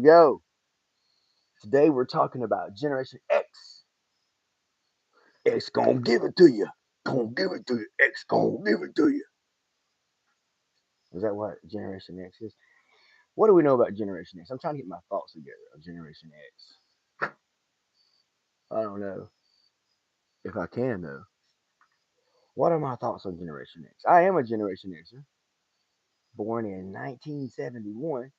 Yo. Today we're talking about Generation X. X gonna give it to you. Gonna give it to you. X gonna give it to you. Is that what Generation X is? What do we know about Generation X? I'm trying to get my thoughts together on Generation X. I don't know if I can though. What are my thoughts on Generation X? I am a Generation Xer, born in 1971,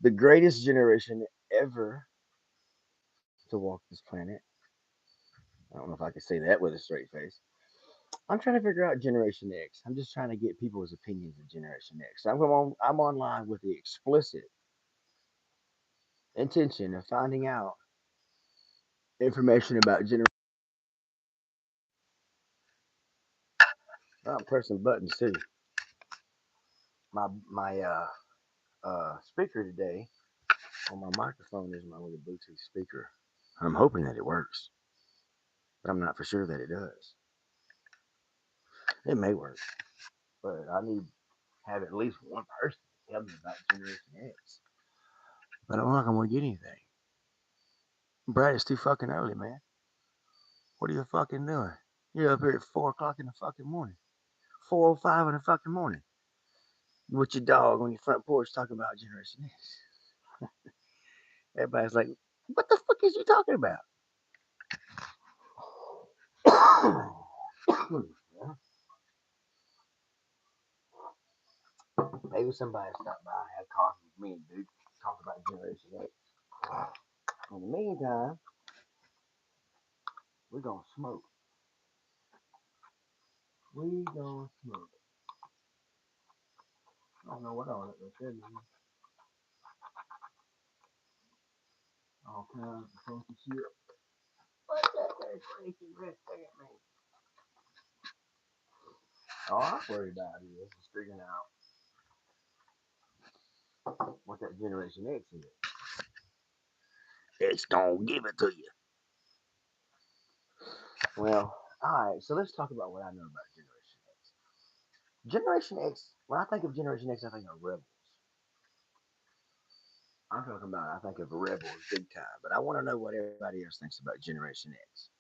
the greatest generation ever to walk this planet. I don't know if I can say that with a straight face. I'm trying to figure out Generation X. I'm just trying to get people's opinions of Generation X. I'm online with the explicit intention of finding out information about Generation. I'm pressing buttons too. My speaker today on my microphone is my little Bluetooth speaker. I'm hoping that it works, but I'm not for sure that it does. It may work, but I need to have at least one person tell me about Generation X. But I don't think I'm gonna get anything. Brad, it's too fucking early, man. What are you fucking doing? You're up here at 4 o'clock in the fucking morning. 4:05 in the fucking morning. With your dog on your front porch talking about Generation X. Everybody's like, what the fuck is you talking about? Maybe somebody stopped by and had coffee with me and dude talk about Generation X. In the meantime, we're gonna smoke. We gonna smoke. I don't know what all that was said. All kinds of funky shit. What's that there crazy red thing at me? All I'm worried about is figuring out what that Generation X is. It's gonna give it to you. Well, alright, so let's talk about what I know about Generation X. Generation X, when I think of Generation X, I think of rebels. I'm talking about, I think of rebels big time, but I want to know what everybody else thinks about Generation X.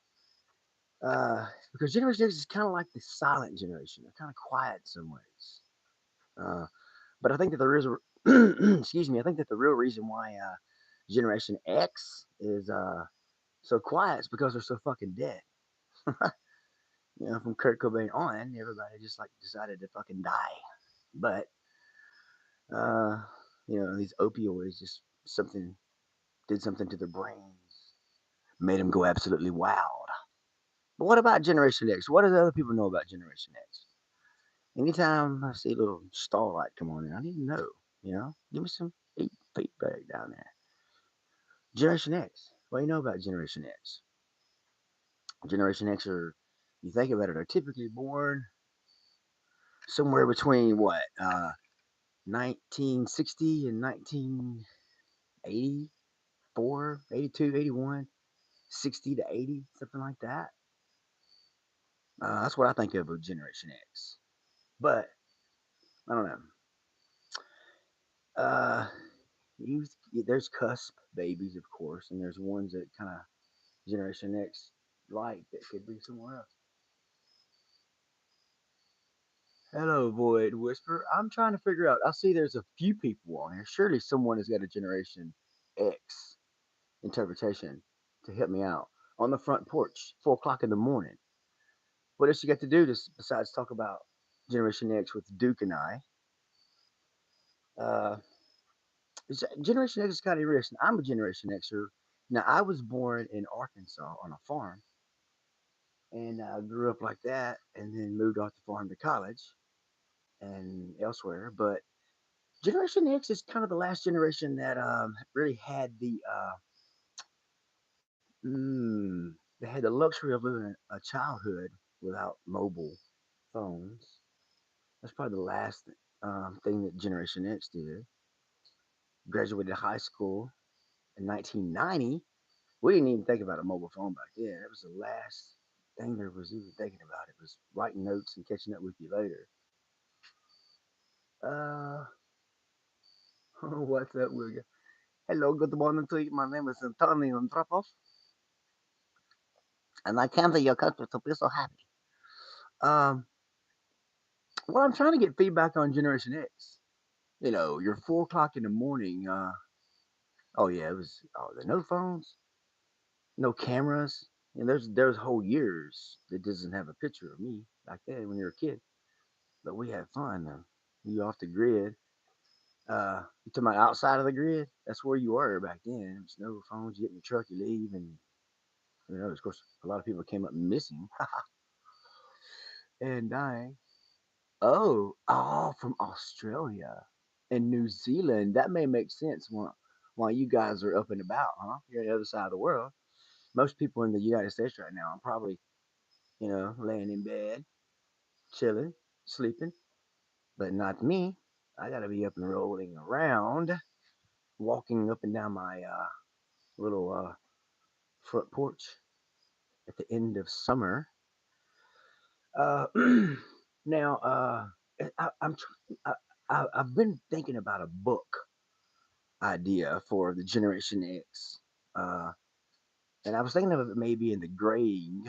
Because Generation X is kind of like the silent generation. They're kind of quiet in some ways. Uh, but I think that there is a, excuse me, I think that the real reason why Generation X is so quiet is because they're so fucking dead. From Kurt Cobain on, everybody just like decided to fucking die. But uh, these opioids just something did something to their brains, made them go absolutely wild. But what about Generation X? What do the other people know about Generation X? Anytime I see a little starlight come on in, I need to know. Give me some feedback down there. Generation X. What do you know about Generation X? Generation X are, you think about it, are typically born somewhere between what, 1960 and 1984, 82, 81, 60 to 80, something like that. That's what I think of with Generation X. But I don't know. Uh, you, there's cusp babies, of course, and there's ones that kind of Generation X like that could be somewhere else. Hello, Void Whisper. I'm trying to figure out. I see there's a few people on here. Surely someone has got a Generation X interpretation to help me out on the front porch, 4 o'clock in the morning. What else you got to do besides talk about Generation X with Duke and I? Uh, Generation X is kind of interesting. I'm a Generation Xer. Now, I was born in Arkansas on a farm, and I grew up like that, and then moved off the farm to college and elsewhere. But Generation X is kind of the last generation that really had they had the luxury of living a childhood without mobile phones. That's probably the last thing that Generation X did. Graduated high school in 1990. We didn't even think about a mobile phone back then. It was the last thing there was even thinking about. It was writing notes and catching up with you later. Uh, what's up, William? Hello, good morning to you. My name is Antonio Andropov, and I came to your country to be so happy. Um, well, I'm trying to get feedback on Generation X. You're 4 o'clock in the morning. Oh yeah, it was. Oh, there no phones, no cameras, and there's whole years that doesn't have a picture of me back then when you're a kid. But we had fun though. You off the grid. You talking about outside of the grid? That's where you were back then. There's no phones. You get in your truck, you leave, and of course, a lot of people came up missing and dying. Oh, from Australia and New Zealand. That may make sense why you guys are up and about, huh? You're on the other side of the world. Most people in the United States right now are probably, laying in bed, chilling, sleeping, but not me. I gotta be up and rolling around, walking up and down my little front porch at the end of summer. Uh, now, I'm I've been thinking about a book idea for the Generation X, uh, and I was thinking of it maybe in the graying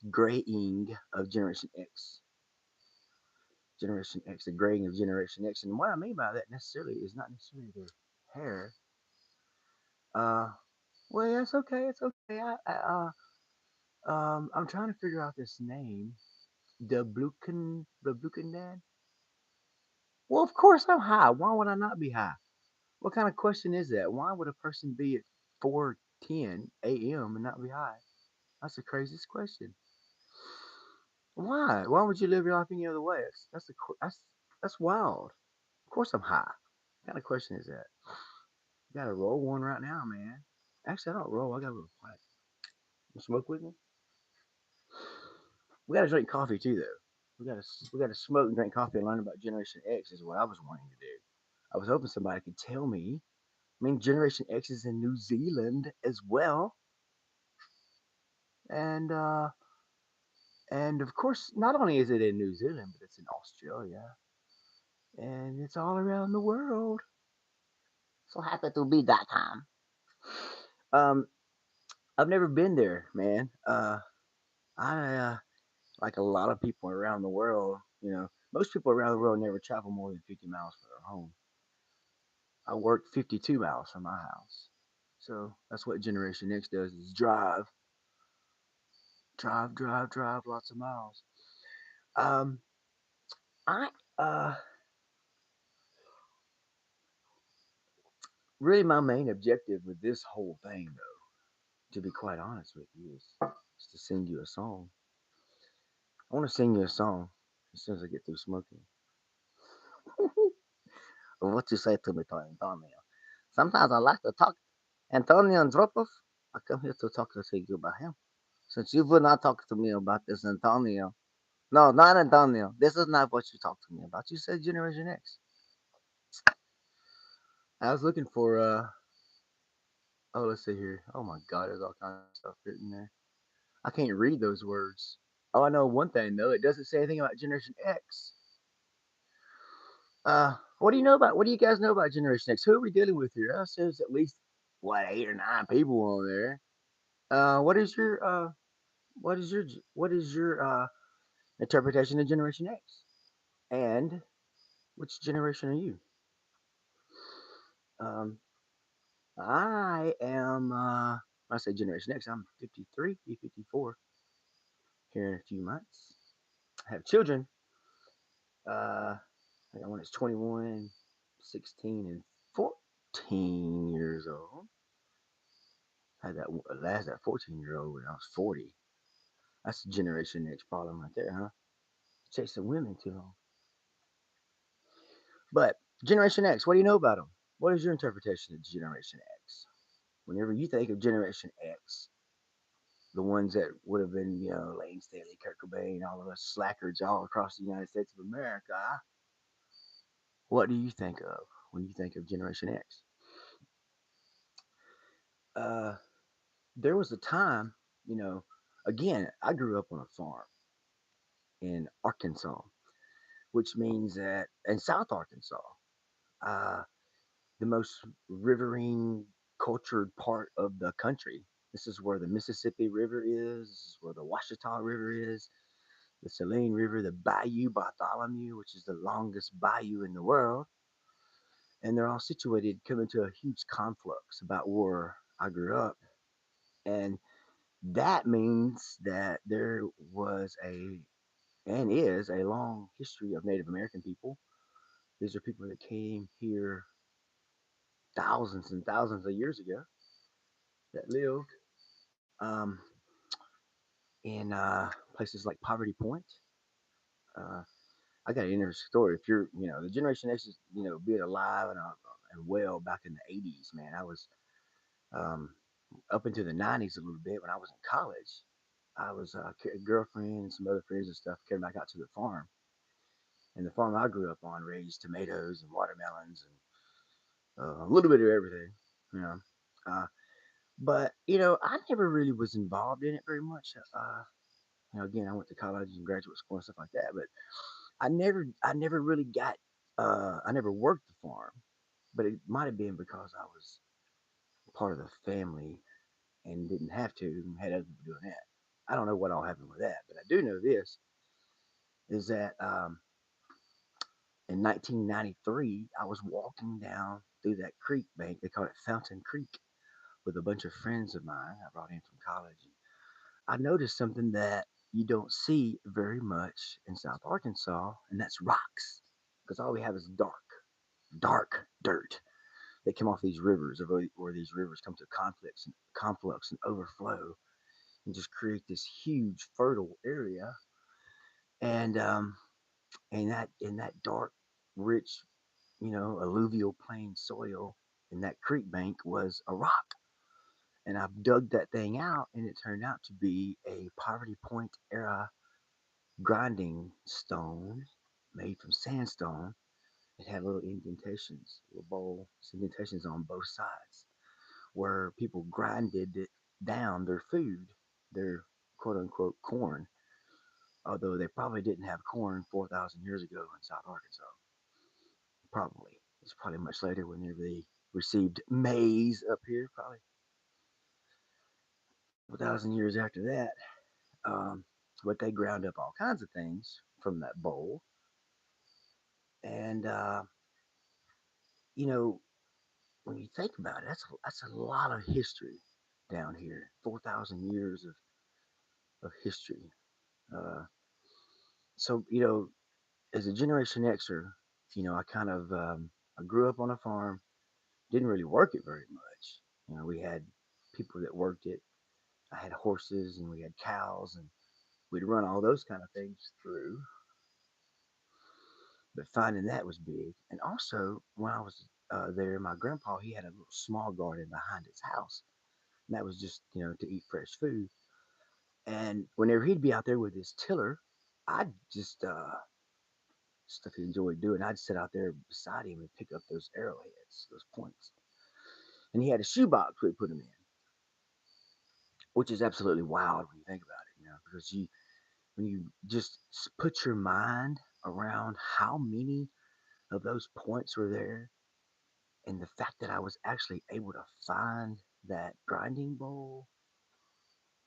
of Generation X, the graying of Generation X, and what I mean by that necessarily is not necessarily their hair. Uh, well, yeah, it's okay, it's okay. I'm trying to figure out this name, the Bluken Dad. Well, of course I'm high. Why would I not be high? What kind of question is that? Why would a person be at 4:10 a.m. and not be high? That's the craziest question. Why? Why would you live your life any other way? That's wild. Of course I'm high. What kind of question is that? You gotta roll one right now, man. Actually, I don't roll. I got a little pipe. You smoke with me? We gotta drink coffee too, though. We gotta smoke and drink coffee and learn about Generation X is what I was wanting to do. I was hoping somebody could tell me. I mean, Generation X is in New Zealand as well, and of course, not only is it in New Zealand, but it's in Australia, and it's all around the world. So happy to be that time. Um, I've never been there, man. I like a lot of people around the world. Most people around the world never travel more than 50 miles from their home. I work 52 miles from my house, so that's what Generation X does: is drive lots of miles. Um, I really my main objective with this whole thing, though, to be quite honest with you, is to sing you a song. I want to sing you a song as soon as I get through smoking. What you say to me, Antonio? Sometimes I like to talk. Antonio Andropov, I come here to talk to you about him. Since you would not talk to me about this, Antonio. No, not Antonio. This is not what you talked to me about. You said Generation X. I was looking for oh, let's see here. Oh my God, there's all kinds of stuff written there. I can't read those words. Oh, I know one thing though. It doesn't say anything about Generation X. What do you know about? What do you guys know about Generation X? Who are we dealing with here? There's at least what 8 or 9 people on there. What is your what is your interpretation of Generation X? And which generation are you? Um, I am. When I say Generation X, I'm 53, be 54 here in a few months. I have children. I got one that's 21, 16, and 14 years old. I had that 14-year old when I was 40. That's the Generation X problem right there, huh? Chasing women too long. But Generation X, what do you know about them? What is your interpretation of Generation X? Whenever you think of Generation X, the ones that would have been, Lane Staley, Kurt Cobain, all of us slackers all across the United States of America, what do you think of when you think of Generation X? Uh, there was a time, you know, again, I grew up on a farm in Arkansas, which means that in South Arkansas, uh, the most riverine cultured part of the country. This is where the Mississippi River is. This is where the Washita River is. The Saline River, the Bayou Bartholomew, which is the longest bayou in the world. And they're all situated coming to a huge conflux about where I grew up. And that means that there was and is a long history of Native American people. These are people that came here thousands and thousands of years ago that lived um, in places like Poverty Point. Uh, I got an interesting story. If you're, the Generation X is, being alive and well back in the '80s, man. I was um, up into the '90s a little bit when I was in college. I was a girlfriend and some other friends and stuff came back out to the farm, and the farm I grew up on raised tomatoes and watermelons and a little bit of everything, you know. Uh, but I never really was involved in it very much. Again, I went to college and graduate school and stuff like that, but I never really got, I never worked the farm, but it might have been because I was part of the family and didn't have to, and had other people doing that. I don't know what all happened with that, but I do know this is that in 1993, I was walking down through that creek bank. They call it Fountain Creek with a bunch of friends of mine I brought in from college. And I noticed something that you don't see very much in South Arkansas, and that's rocks. Because all we have is dark dirt that come off these rivers, where these rivers come to conflux and overflow, and just create this huge fertile area. And in that dark, rich, alluvial plain soil in that creek bank was a rock. And I've dug that thing out, and it turned out to be a Poverty Point era grinding stone made from sandstone. It had little indentations, little bowl indentations on both sides, where people grinded it down their food, their quote unquote corn, although they probably didn't have corn 4,000 years ago in South Arkansas. Probably. It's probably much later whenever they received maize up here, probably a couple thousand years after that. Um, but they ground up all kinds of things from that bowl. And, you know, when you think about it, that's a lot of history down here. 4,000 years of history. Uh, so, as a Generation Xer, I kind of I grew up on a farm, didn't really work it very much. We had people that worked it. I had horses and we had cows and we'd run all those kind of things through. But finding that was big. And also, when I was there, my grandpa he had a little small garden behind his house, and that was just to eat fresh food. And whenever he'd be out there with his tiller, I'd just stuff he enjoyed doing. I'd sit out there beside him and pick up those arrowheads, those points. And he had a shoebox we'd put them in, which is absolutely wild when you think about it, because when you just put your mind around how many of those points were there, and the fact that I was actually able to find that grinding bowl.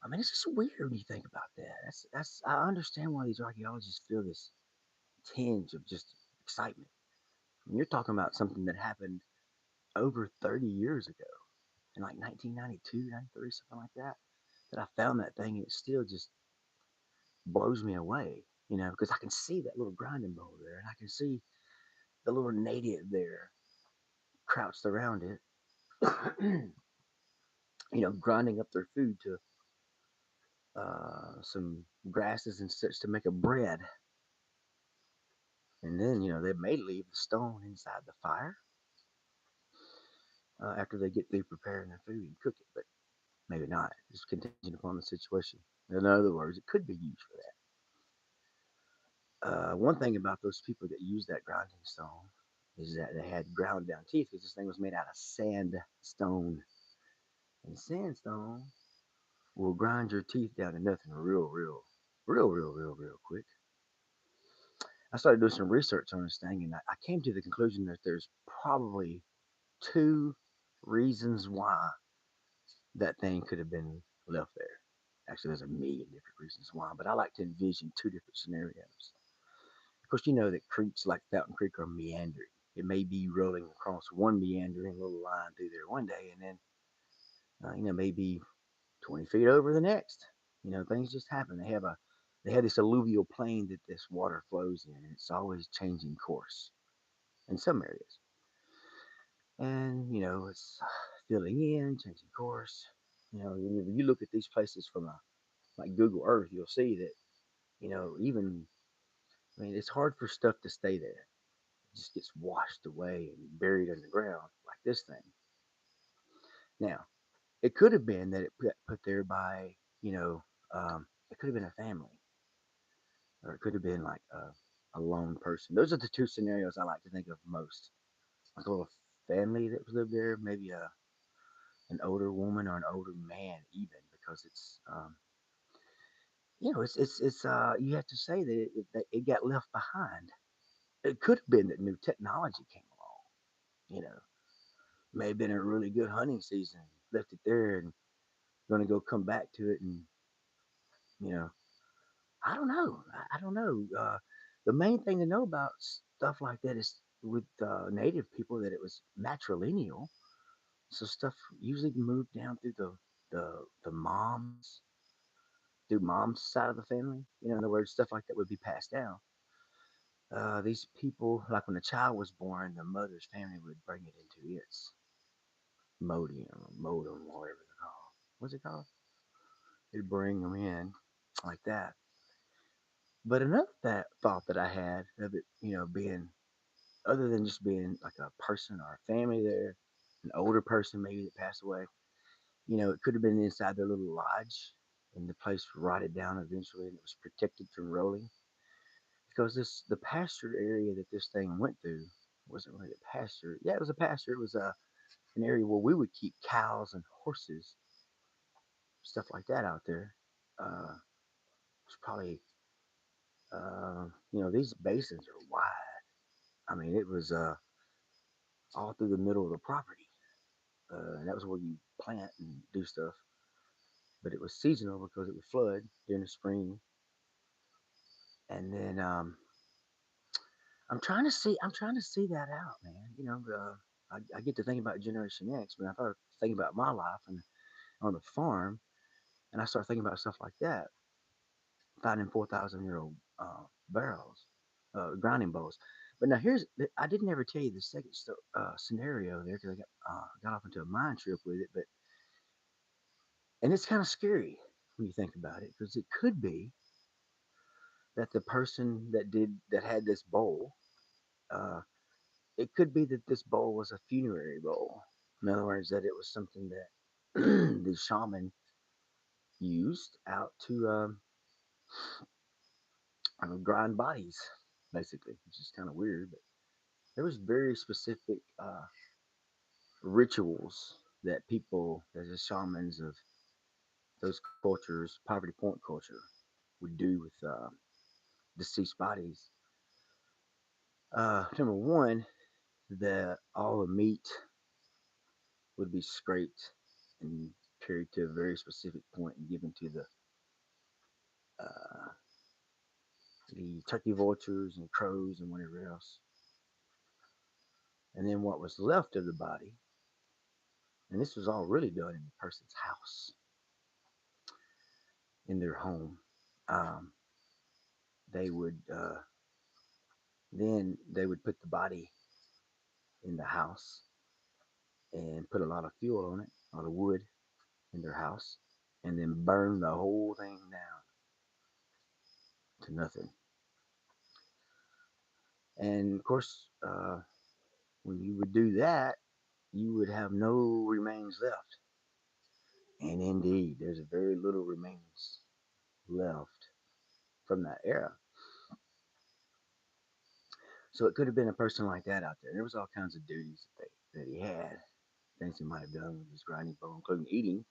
I mean, it's just weird when you think about that. That's I understand why these archaeologists feel this tinge of just excitement. When you're talking about something that happened over 30 years ago, in like 1992, 93, something like that, that I found that thing, and it still just blows me away, because I can see that little grinding bowl there, and I can see the little native there crouched around it, grinding up their food to some grasses and such to make a bread. And then, they may leave the stone inside the fire after they get through preparing their food and cook it, but maybe not. It's contingent upon the situation. In other words, it could be used for that. One thing about those people that use that grinding stone is that they had ground down teeth because this thing was made out of sandstone. And sandstone will grind your teeth down to nothing real quick. I started doing some research on this thing, and I came to the conclusion that there's probably two reasons why that thing could have been left there. Actually, there's a million different reasons why, but I like to envision two different scenarios. Of course, you know that creeks like Fountain Creek are meandering. It may be rolling across one meandering little line through there one day, and then maybe 20 feet over the next. Things just happen. They have this alluvial plain that this water flows in, and it's always changing course in some areas. And it's filling in, changing course. When you look at these places from like Google Earth, you'll see that even it's hard for stuff to stay there. It just gets washed away and buried underground like this thing. Now, it could have been that it put there by it could have been a family, or it could have been like a lone person. Those are the two scenarios I like to think of most. Like a little family that lived there, maybe an older woman or an older man, even because it's you have to say that it got left behind. It could have been that new technology came along. You know, may have been a really good hunting season. Left it there and going to go come back to it, and you know, I don't know. I don't know. The main thing to know about stuff like that is with native people that it was matrilineal. So stuff usually moved down through the mom's side of the family. In other words, stuff like that would be passed down. These people, like when a child was born, the mother's family would bring it into its modem, or whatever they're called. What's it called? They'd bring them in like that. But another thought that I had of it, being other than just being like a person or a family there, an older person maybe that passed away, it could have been inside their little lodge and the place rotted down eventually and it was protected from rolling. Because the pasture area that this thing went through wasn't really a pasture. Yeah, it was a pasture. It was an area where we would keep cows and horses, stuff like that out there. It's probably these basins are wide. I mean, it was all through the middle of the property, and that was where you plant and do stuff. But it was seasonal because it would flood during the spring, and then I'm trying to see that out, man. I get to think about Generation X, but I thought thinking about my life and on the farm, and I start thinking about stuff like that, finding 4,000-year-old barrels, grinding bowls. But now I didn't ever tell you the second scenario there because I got off into a mind trip with it, and it's kind of scary when you think about it because it could be that the person that had this bowl, uh, it could be that this bowl was a funerary bowl. In other words, that it was something that the shaman used out to grind bodies, basically, which is kind of weird. But there was very specific rituals that people, as the shamans of those cultures, Poverty Point culture, would do with deceased bodies. Number one, all the meat would be scraped and carried to a very specific point and given to uh, the turkey vultures and crows and whatever else. And then what was left of the body, and this was all really done in the person's house, in their home. Um, they would then they would put the body in the house and put a lot of fuel on it, a lot of wood in their house, and then burn the whole thing down to nothing. And of course, when you would do that, you would have no remains left. And indeed, there's very little remains left from that era. So it could have been a person like that out there. There was all kinds of duties that he had, things he might have done with his grinding bowl, including eating,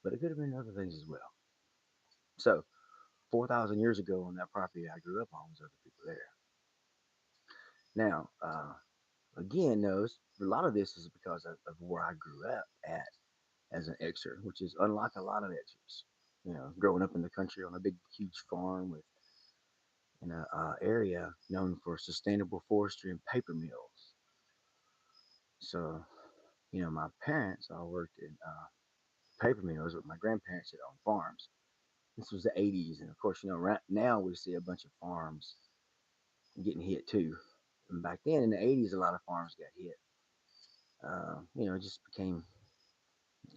but it could have been other things as well. So 4,000 years ago on that property I grew up on was other people there. Now, Again, though, a lot of this is because of where I grew up at as an Xer, which is unlike a lot of Xers. Growing up in the country on a big, huge farm in a area known for sustainable forestry and paper mills. So, my parents all worked in paper mills, with my grandparents that owned farms. This was the 80s, and of course, right now we see a bunch of farms getting hit too. And back then in the 80s, a lot of farms got hit. It just became,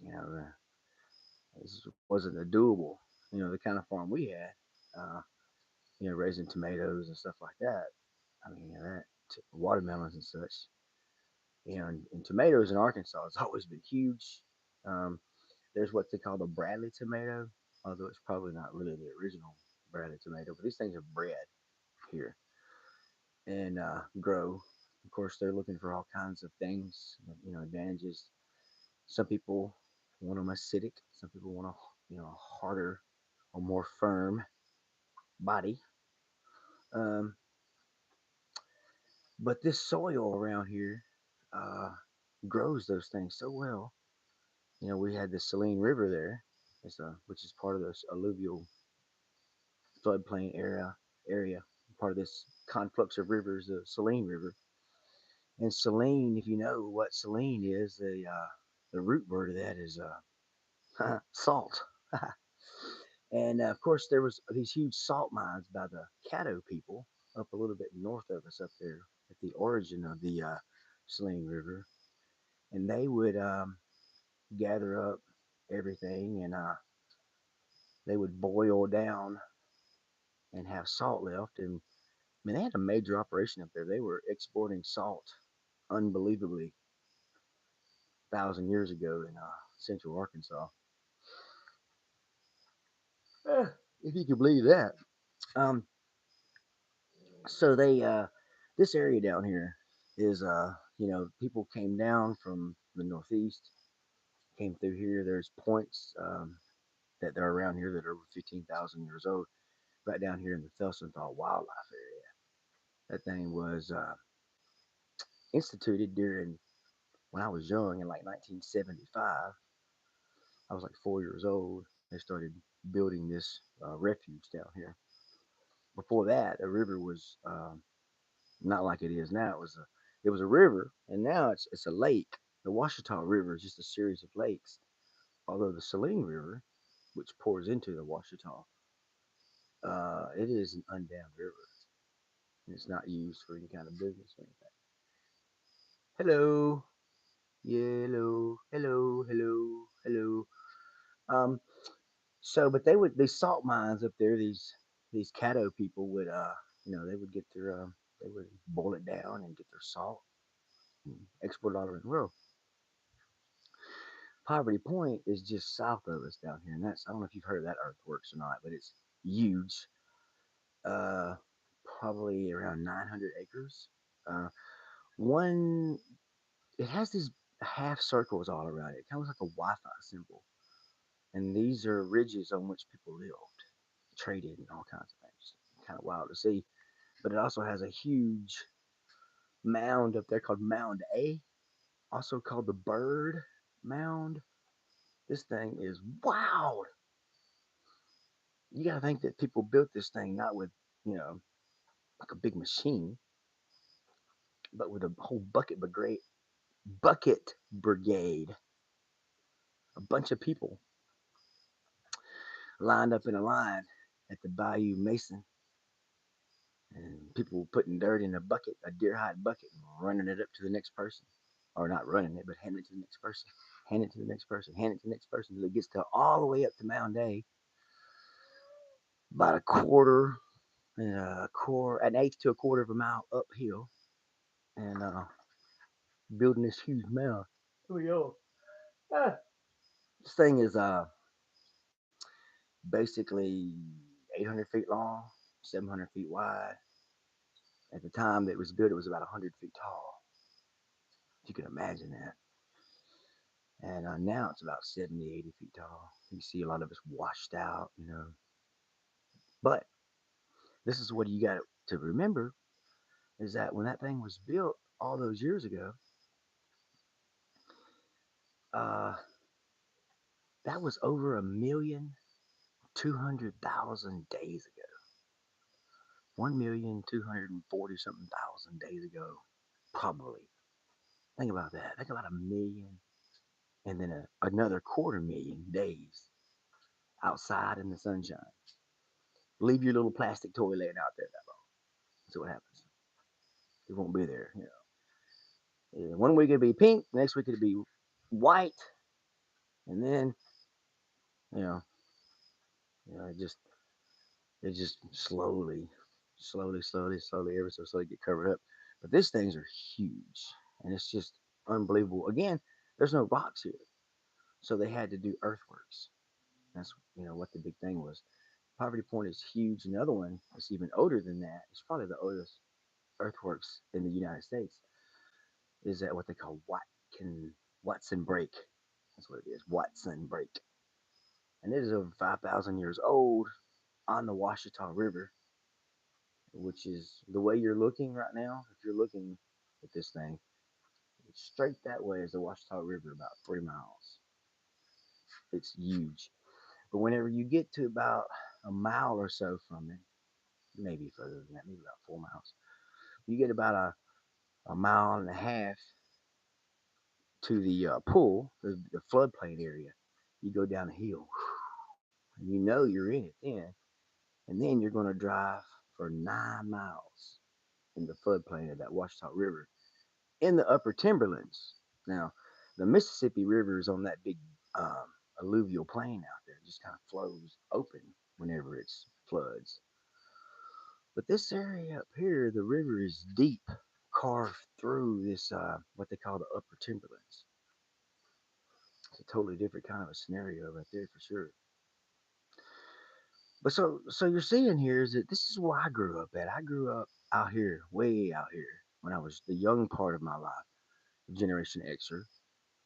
you know, uh, this wasn't a doable, the kind of farm we had, raising tomatoes and stuff like that. I mean, watermelons and such. And tomatoes in Arkansas has always been huge. Um, there's what they call the Bradley tomato, although it's probably not really the original Bradley tomato, but these things are bred here and grow. Of course, they're looking for all kinds of things, advantages. Some people want them acidic. Some people want a harder or more firm body. Um, but this soil around here uh, grows those things so well. We had the Saline River there, which is part of this alluvial floodplain area, part of this conflux of rivers, the Saline River. And Saline, if you know what Saline is, the root word of that is salt. And of course, there was these huge salt mines by the Caddo people up a little bit north of us, up there at the origin of the Saline River, and they would gather up everything, and they would boil down and have salt left. And I mean, they had a major operation up there. They were exporting salt unbelievably 1,000 years ago in central Arkansas. Eh, if you can believe that. Um, so this area down here is, people came down from the northeast, came through here. There's points that are around here that are over 15,000 years old, right down here in the Felsenthal Wildlife Area. That thing was instituted during when I was young in like 1975. I was like 4 years old. They started building this refuge down here. Before that, the river was not like it is now. It was a river, and now it's a lake. The Washita River is just a series of lakes. Although the Saline River, which pours into the Washita, it is an undammed river, and it's not used for any kind of business or anything. Hello, hello, hello, hello, hello. Um, but these salt mines up there, these Caddo people would they would get they would boil it down and get their salt and export it all over the world. Poverty Point is just south of us down here, and I don't know if you've heard of that earthworks or not, but it's huge. Uh, Probably around 900 acres. Uh, one it has these half circles all around it. It kind of looks like a Wi-Fi symbol, and these are ridges on which people lived, traded, and all kinds of things. Kind of wild to see. But it also has a huge mound up there called Mound A, also called the Bird Mound. This thing is wild. You got to think that people built this thing not with, you know, like a big machine, but with a whole bucket brigade, a bunch of people lined up in a line at the Bayou Mason, and people putting dirt in a bucket, a deer hide bucket, and running it up to the next person, or not running it, but handing it to the next person, hand it to the next person, hand it to the next person, until it gets to all the way up to Mound A, about an eighth to a quarter of a mile uphill, and building this huge mound. Here we go. Ah. This thing is basically 800 feet long, 700 feet wide. At the time that it was built, it was about 100 feet tall. If you can imagine that. And now it's about 70, 80 feet tall. You see a lot of it's washed out. But this is what you got to remember is that when that thing was built, all those years ago, uh, that was over 1,200,000 days ago. 1,240 something thousand days ago, probably. Think about that. Think about a million and then another 250,000 days outside in the sunshine. Leave your little plastic toy laying out there that long. See what happens. It won't be there. Yeah, one week it'll be pink, next week it'll be white, and then you know, it just slowly, ever so slowly get covered up. But these things are huge, and it's just unbelievable. Again, there's no rocks here, so they had to do earthworks. That's what the big thing was. Poverty Point is huge. Another one that's even older than that. It's probably the oldest earthworks in the United States. Is at what they call Watson Break. That's what it is, Watson Break, and it is over 5,000 years old on the Washita River, which is the way you're looking right now. If you're looking at this thing, it's straight that way is the Washita River, about 3 miles. It's huge. But whenever you get to about a mile or so from it, maybe further than that, maybe about 4 miles, you get about a mile and a half to the pool, the floodplain area. You go down a hill, and you know you're in it then. And then you're going to drive for 9 miles in the floodplain of that Washita River in the upper timberlands. Now, the Mississippi River is on that big um, alluvial plain out there. It just kind of flows open whenever it floods. But this area up here, the river is deep, carved through this, what they call the upper timberlands. It's a totally different kind of a scenario right there for sure. But so you're seeing here is that this is where I grew up at. I grew up out here, way out here, when I was the young part of my life, Generation Xer,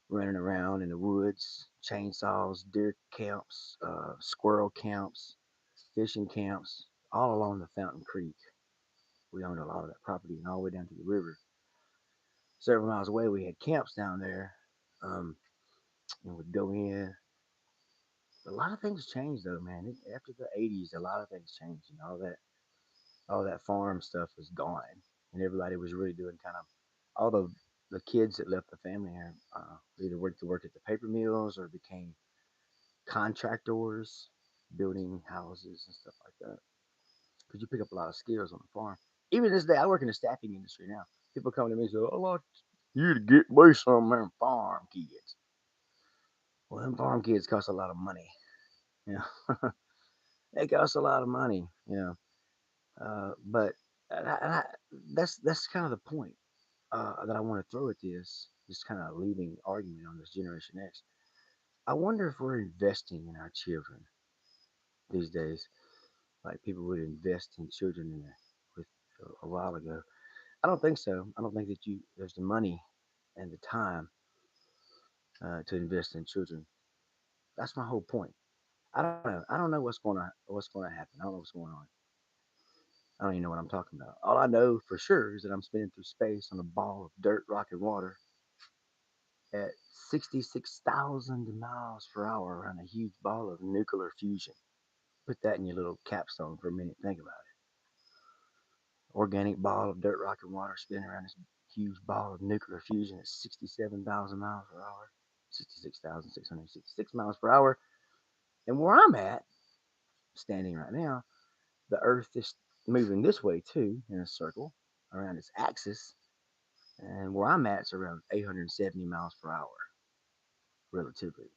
running around in the woods, chainsaws, deer camps, squirrel camps, fishing camps, all along the Fountain Creek. We owned a lot of that property and all the way down to the river. Several miles away, we had camps down there, and we'd go in. A lot of things changed though, man. After the '80s, a lot of things changed, and all that farm stuff was gone, and everybody was really doing kind of all the kids that left the family here either went to work at the paper mills or became contractors, building houses and stuff like that. Because you pick up a lot of skills on the farm. Even this day, I work in the staffing industry now. People come to me and say, "I like you to get me some of them farm kids." Well, them farm kids cost a lot of money. You know, they cost a lot of money. But and I, that's kind of the point that I want to throw at this kind of leading argument on this Generation X. I wonder if we're investing in our children these days, like people would invest in children with a while ago. I don't think so. I don't think that there's the money and the time to invest in children. That's my whole point. I don't know. I don't know what's going to happen. I don't know what's going on. I don't even know what I'm talking about. All I know for sure is that I'm spinning through space on a ball of dirt, rock, and water at 66,000 miles per hour around a huge ball of nuclear fusion. Put that in your little capstone for a minute. Think about it. Organic ball of dirt, rock, and water spinning around this huge ball of nuclear fusion at 67,000 miles per hour. 66,666 miles per hour. And where I'm at, standing right now, the Earth is moving this way too, in a circle around its axis. And where I'm at, it's around 870 miles per hour, relatively,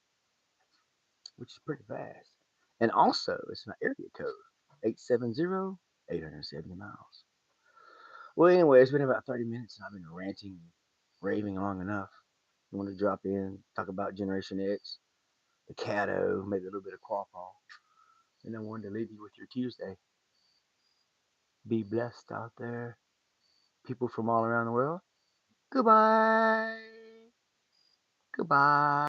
which is pretty fast. And also, it's my area code 870, 870 miles. Well, anyway, it's been about 30 minutes and I've been ranting and raving long enough. I want to drop in, talk about Generation X, the Caddo, maybe a little bit of Quapaw. And I wanted to leave you with your Tuesday. Be blessed out there, people from all around the world. Goodbye. Goodbye.